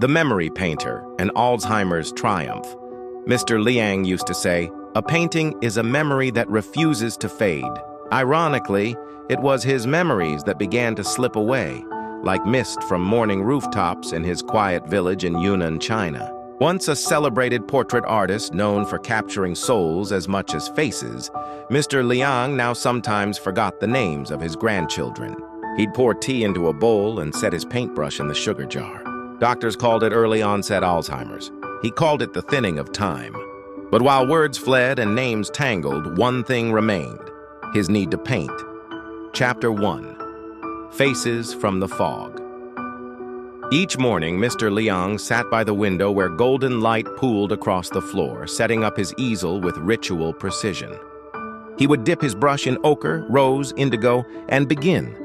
The memory painter, an Alzheimer's triumph. Mr. Liang used to say, "A painting is a memory that refuses to fade." Ironically, it was his memories that began to slip away, like mist from morning rooftops in his quiet village in Yunnan, China. Once a celebrated portrait artist known for capturing souls as much as faces, Mr. Liang now sometimes forgot the names of his grandchildren. He'd pour tea into a bowl and set his paintbrush in the sugar jar. Doctors called it early-onset Alzheimer's. He called it the thinning of time. But while words fled and names tangled, one thing remained: his need to paint. Chapter 1. Faces from the Fog. Each morning, Mr. Liang sat by the window where golden light pooled across the floor, setting up his easel with ritual precision. He would dip his brush in ochre, rose, indigo, and begin.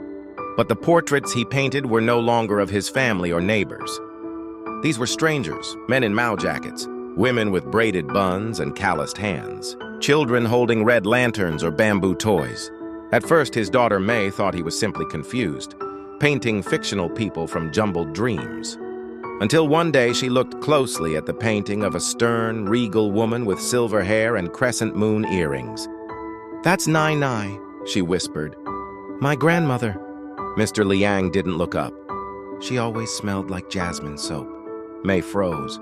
But the portraits he painted were no longer of his family or neighbors. These were strangers, men in Mao jackets, women with braided buns and calloused hands, children holding red lanterns or bamboo toys. At first, his daughter May thought he was simply confused, painting fictional people from jumbled dreams. Until one day she looked closely at the painting of a stern, regal woman with silver hair and crescent moon earrings. "That's Nai Nai," she whispered. "My grandmother." Mr. Liang didn't look up. "She always smelled like jasmine soap." May froze.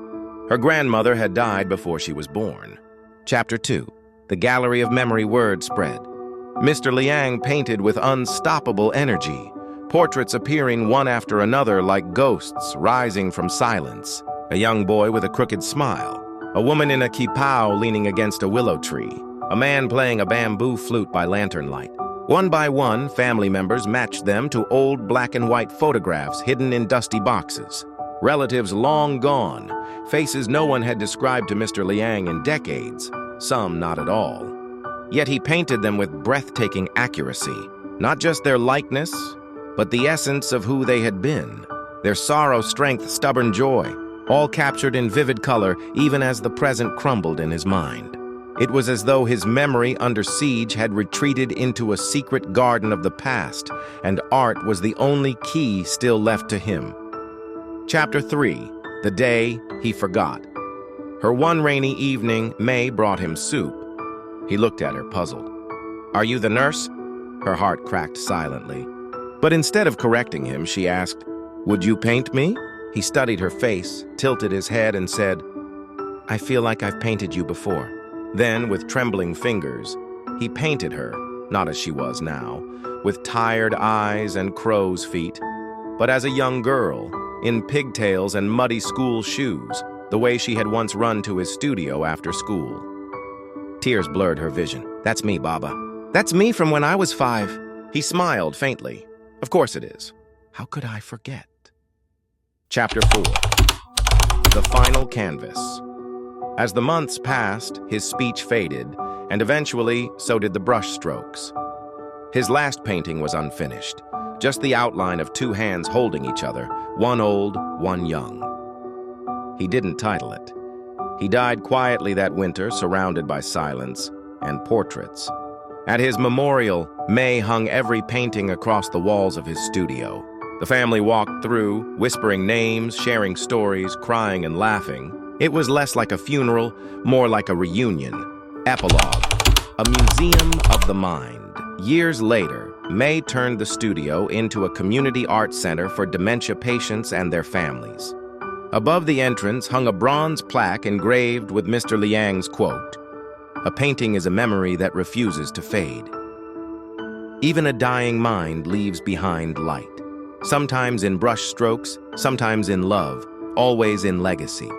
Her grandmother had died before she was born. Chapter 2. The gallery of memory words spread. Mr. Liang painted with unstoppable energy, portraits appearing one after another like ghosts rising from silence. A young boy with a crooked smile, a woman in a kipao leaning against a willow tree, a man playing a bamboo flute by lantern light. One by one, family members matched them to old black and white photographs hidden in dusty boxes. Relatives long gone, faces no one had described to Mr. Liang in decades, some not at all. Yet he painted them with breathtaking accuracy, not just their likeness, but the essence of who they had been, their sorrow, strength, stubborn joy, all captured in vivid color even as the present crumbled in his mind. It was as though his memory under siege had retreated into a secret garden of the past, and art was the only key still left to him. Chapter 3. The Day He Forgot. Her one rainy evening, May brought him soup. He looked at her, puzzled. "Are you the nurse?" Her heart cracked silently. But instead of correcting him, she asked, "Would you paint me?" He studied her face, tilted his head, and said, "I feel like I've painted you before." Then, with trembling fingers, he painted her, not as she was now, with tired eyes and crow's feet, but as a young girl, in pigtails and muddy school shoes, the way she had once run to his studio after school. Tears blurred her vision. "That's me, Baba. That's me from when I was 5. He smiled faintly. "Of course it is. How could I forget?" Chapter 4. The Final Canvas. As the months passed, his speech faded, and eventually so did the brush strokes. His last painting was unfinished, just the outline of 2 hands holding each other, one old, one young. He didn't title it. He died quietly that winter, surrounded by silence and portraits. At his memorial, May hung every painting across the walls of his studio. The family walked through, whispering names, sharing stories, crying and laughing. It was less like a funeral, more like a reunion. Epilogue. A museum of the mind. Years later, May turned the studio into a community art center for dementia patients and their families. Above the entrance hung a bronze plaque engraved with Mr. Liang's quote, "A painting is a memory that refuses to fade." Even a dying mind leaves behind light, sometimes in brush strokes, sometimes in love, always in legacy.